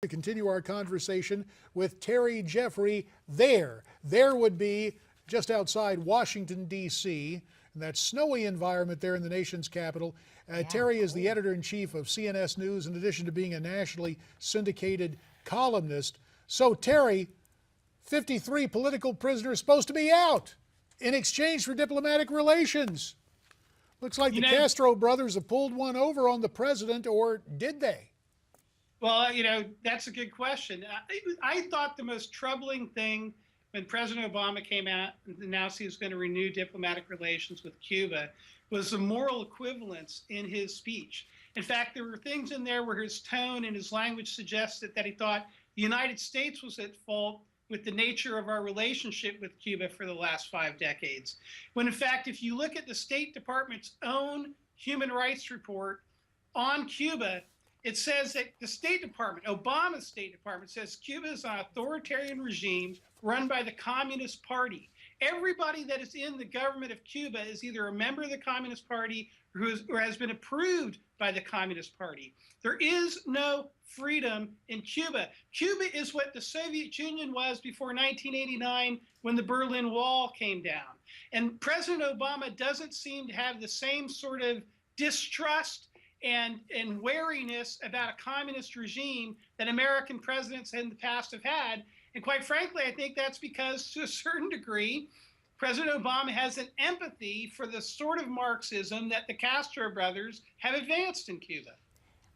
To continue our conversation with Terry Jeffrey there. There would be just outside Washington, D.C., in that snowy environment there in the nation's capital. Terry is the editor-in-chief of CNS News, in addition to being a nationally syndicated columnist. So, Terry, 53 political prisoners supposed to be out in exchange for diplomatic relations. Looks like the Castro brothers have pulled one over on the president, or did they? Well, that's a good question. I thought the most troubling thing when President Obama came out and announced he was going to renew diplomatic relations with Cuba was the moral equivalence in his speech. In fact, there were things in there where his tone and his language suggested that he thought the United States was at fault with the nature of our relationship with Cuba for the last 5 decades. When in fact, if you look at the State Department's own human rights report on Cuba, it says that the State Department, Obama's State Department, says Cuba is an authoritarian regime run by the Communist Party. Everybody that is in the government of Cuba is either a member of the Communist Party or has been approved by the Communist Party. There is no freedom in Cuba. Cuba is what the Soviet Union was before 1989 when the Berlin Wall came down. And President Obama doesn't seem to have the same sort of distrust and wariness about a communist regime that American presidents in the past have had. And quite frankly, I think that's because, to a certain degree, President Obama has an empathy for the sort of Marxism that the Castro brothers have advanced in Cuba.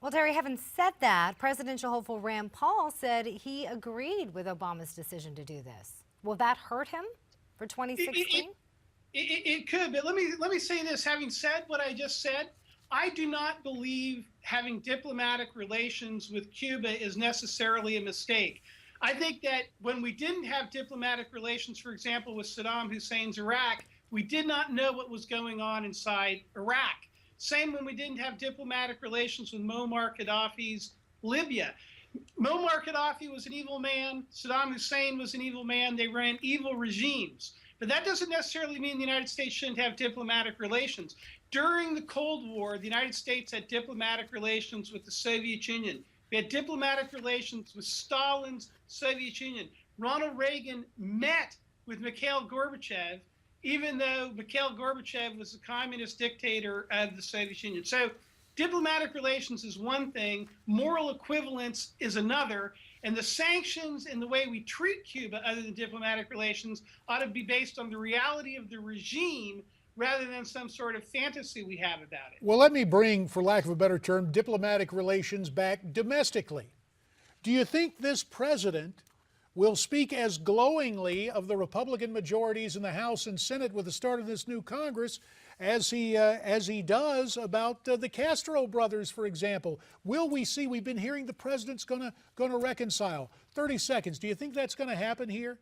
Well, Terry, having said that, presidential hopeful Rand Paul said he agreed with Obama's decision to do this. Will that hurt him for 2016? It could, but let me say this. Having said what I just said, I do not believe having diplomatic relations with Cuba is necessarily a mistake. I think that when we didn't have diplomatic relations, for example, with Saddam Hussein's Iraq, we did not know what was going on inside Iraq. Same when we didn't have diplomatic relations with Muammar Gaddafi's Libya. Muammar Gaddafi was an evil man. Saddam Hussein was an evil man. They ran evil regimes. But that doesn't necessarily mean the United States shouldn't have diplomatic relations. During the Cold War, the United States had diplomatic relations with the Soviet Union. We had diplomatic relations with Stalin's Soviet Union. Ronald Reagan met with Mikhail Gorbachev, even though Mikhail Gorbachev was the communist dictator of the Soviet Union. So diplomatic relations is one thing, moral equivalence is another, and the sanctions and the way we treat Cuba other than diplomatic relations ought to be based on the reality of the regime rather than some sort of fantasy we have about it. Well, let me bring, for lack of a better term, diplomatic relations back domestically. Do you think this president will speak as glowingly of the Republican majorities in the House and Senate with the start of this new Congress as he does about the Castro brothers, for example? Will we see? We've been hearing the president's going to reconcile. 30 seconds. Do you think that's going to happen here?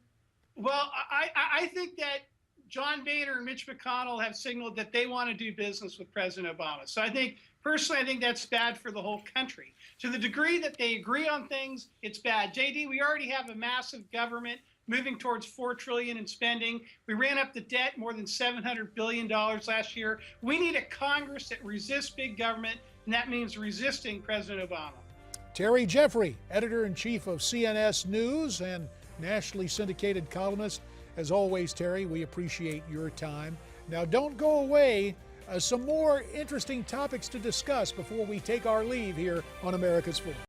Well, I think that John Boehner and Mitch McConnell have signaled that they want to do business with President Obama. So personally, I think that's bad for the whole country. To the degree that they agree on things, it's bad. JD, we already have a massive government moving towards $4 trillion in spending. We ran up the debt more than $700 billion last year. We need a Congress that resists big government, and that means resisting President Obama. Terry Jeffrey, editor-in-chief of CNS News and nationally syndicated columnist. As always, Terry, we appreciate your time. Now, don't go away. Some more interesting topics to discuss before we take our leave here on America's Forum.